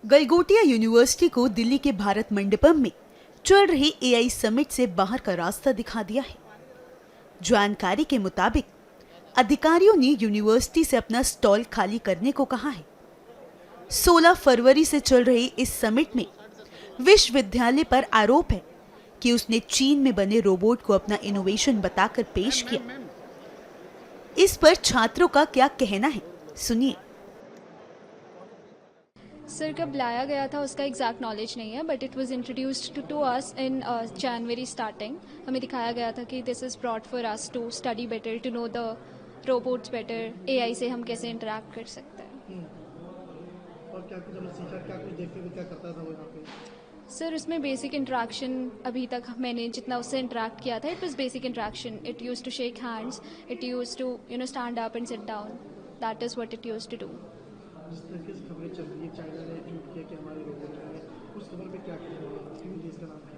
Galgotia university को दिल्ली के भारत मंडपम में चल रहे एआई समिट से बाहर का रास्ता दिखा दिया है। जानकारी के मुताबिक अधिकारियों ने यूनिवर्सिटी से अपना स्टॉल खाली करने को कहा है। 16 फरवरी से चल रहे इस समिट में विश्वविद्यालय पर आरोप है कि उसने चीन में बने रोबोट को अपना इनोवेशन बताकर पेश किया। इस पर छात्रों का क्या कहना है, सुनिए। सर कब लाया गया था उसका एग्जैक्ट नॉलेज नहीं है, but it was introduced to us in January starting. हमें दिखाया गया था कि this is brought for us to study better, to know the robots better, AI से हम कैसे इंटरेक्ट कर सकते हैं। और क्या कुछ हमने सीखा, क्या कुछ देखते हुए क्या करता था वो यहाँ पे? सर उसमें बेसिक इंटरेक्शन, अभी तक मैंने जितना उससे इंटरेक्ट किया था, it was basic interaction. It used to shake hands, it used to stand up and sit down. That is what it used to do. जिस तरीके से खबरें चल रही है, चाइना ने ट्वीट किया कि हमारे रोबोट हैं, उस खबर पे क्या कहना है, क्यों देश का नाम है?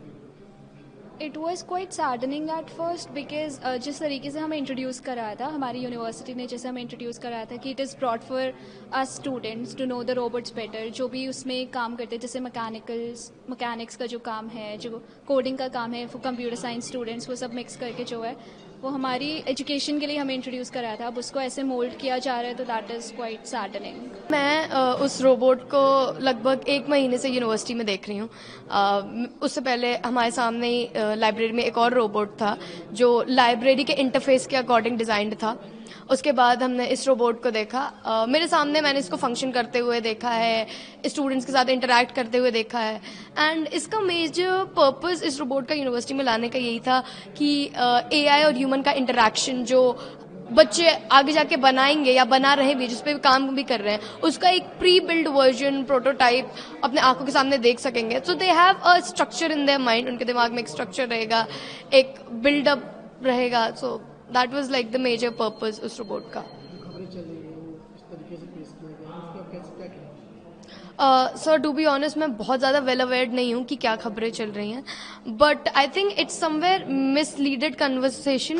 It was quite saddening at first, because जिस तरीके से हमें इंट्रोड्यूस कराया था, हमारी यूनिवर्सिटी ने जैसे हमें इंट्रोड्यूस कराया था कि it is brought for us students to know the robots better. जो भी उसमें काम करते हैं, जैसे मैकेनिक्स का जो काम है, जो कोडिंग का काम है, वो कंप्यूटर साइंस स्टूडेंट्स, वो सब मिक्स करके जो है वो हमारी एजुकेशन के लिए हमें इंट्रोड्यूस कराया था। अब उसको ऐसे मोल्ड किया जा रहा है, तो दैट इज़ क्वाइट सैडनिंग। मैं उस रोबोट को लगभग 1 महीने से यूनिवर्सिटी में देख रही हूँ। उससे पहले हमारे सामने ही लाइब्रेरी में एक और रोबोट था जो लाइब्रेरी के इंटरफेस के अकॉर्डिंग डिजाइंड था। उसके बाद हमने इस रोबोट को देखा। मेरे सामने मैंने इसको फंक्शन करते हुए देखा है, स्टूडेंट्स के साथ इंटरैक्ट करते हुए देखा है। एंड इसका मेजर पर्पस इस रोबोट का यूनिवर्सिटी में लाने का यही था कि एआई और ह्यूमन का इंटरैक्शन जो बच्चे आगे जाके बनाएंगे या बना रहे भी, जिस पे काम भी कर रहे हैं, उसका एक प्री बिल्ड वर्जन, प्रोटोटाइप अपने आंखों के सामने देख सकेंगे। So they have a structure in their mind, उनके दिमाग में एक स्ट्रक्चर रहेगा, एक बिल्डअप रहेगा। So that was like the major purpose उस रोबोट का। जो खबरें चल रही है वो इस तरीके से पेश किया गया है, उसका कैसे क्या कहना है? सर टू बी ऑनेस्ट मैं बहुत ज़्यादा वेल अवेयर्ड नहीं हूँ कि क्या खबरें चल रही हैं, but I think it's somewhere misleaded conversation.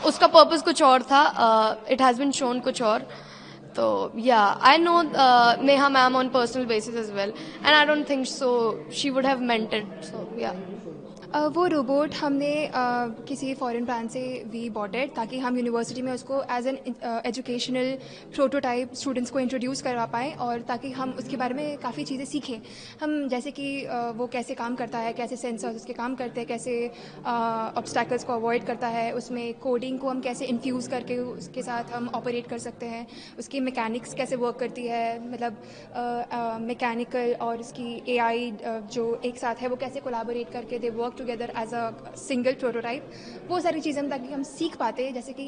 उसका पर्पस कुछ और था, इट हैज़ बीन शोन कुछ और। तो या I know Neha ma'am on personal basis as well, and I don't think so she would have meant it. So या वो रोबोट हमने किसी फॉरेन ब्रांड से वी बॉट इट, ताकि हम यूनिवर्सिटी में उसको as an educational prototype students को इंट्रोड्यूस करवा पाएँ, और ताकि हम उसके बारे में काफ़ी चीज़ें सीखें। हम जैसे कि वो कैसे काम करता है, कैसे सेंसर्स उसके काम करते हैं, कैसे ऑब्स्टैकल्स को अवॉइड करता है, उसमें कोडिंग को हम कैसे इन्फ्यूज़ करके उसके साथ हम ऑपरेट कर सकते हैं, उसकी मैकेनिक्स कैसे वर्क करती है, मतलब मैकेनिकल और उसकी एआई जो एक साथ है वो कैसे कोलैबोरेट करके they work together as a single prototype. वो सारी चीज़ें ताकि हम सीख पाते, जैसे कि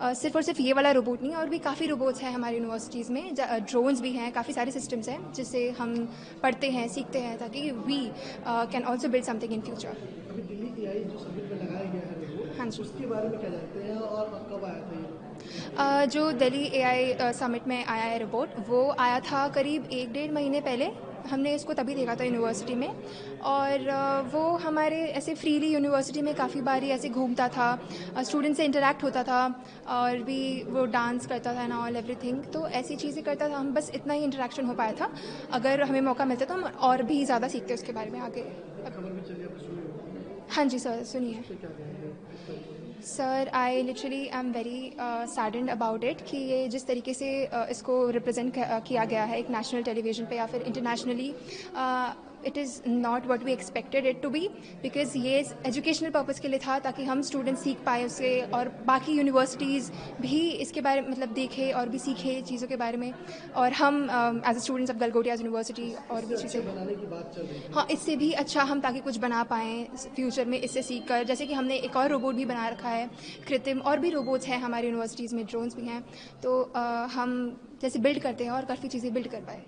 सिर्फ और सिर्फ ये वाला रोबोट नहीं, और भी काफ़ी रोबोट्स हैं हमारी यूनिवर्सिटीज़ में, ड्रोन्स भी हैं, काफ़ी सारे सिस्टम्स हैं जिससे हम पढ़ते हैं, सीखते हैं, ताकि we can also build something in future. अभी दिल्ली एआई जो समिट में लगाया गया है रोबोट, हाँ जी, उसके बारे में क्या जानते हैं और कब आया था ये? जो दिल्ली एआई समिट में आया है रोबोट, वो आया था करीब 1-1.5 महीने पहले। हमने इसको तभी देखा था यूनिवर्सिटी में, और वो हमारे ऐसे फ्रीली यूनिवर्सिटी में काफ़ी बारी ऐसे घूमता था, स्टूडेंट से इंटरेक्ट होता था, और भी वो डांस करता था ना, ऑल एवरीथिंग। तो ऐसी चीज़ें करता था, हम बस इतना ही इंटरेक्शन हो पाया था। अगर हमें मौका मिलता तो हम और भी ज़्यादा सीखते उसके बारे में आगे। खबर भी चली, आपने सुनी होगी। हाँ जी सर, सुनिए। उससे क्या कहेंगे इस तरीके से? Sir I literally I am very saddened about it कि ये जिस तरीके से इसको रिप्रेजेंट किया गया है एक नेशनल टेलीविज़न पे या फिर internationally, it is not what we expected it to be, because ये एजुकेशनल पर्पज़ के लिए था, ताकि हम स्टूडेंट्स सीख पाए उससे, और बाकी यूनिवर्सिटीज़ भी इसके बारे में मतलब देखें और भी सीखें चीज़ों के बारे में, और हम as a students of Galgotia university और भी चीज़ें बनाने की बात चल रही है। हाँ, इससे भी अच्छा हम ताकि कुछ बना पाएँ फ्यूचर में इससे सीख कर। जैसे कि हमने एक और रोबोट भी बना रखा है कृत्रिम, और भी रोबोट्स हैं हमारी यूनिवर्सिटीज़ में, ड्रोन्स भी हैं, तो हम जैसे बिल्ड करते हैं और काफ़ी चीज़ें बिल्ड कर पाए।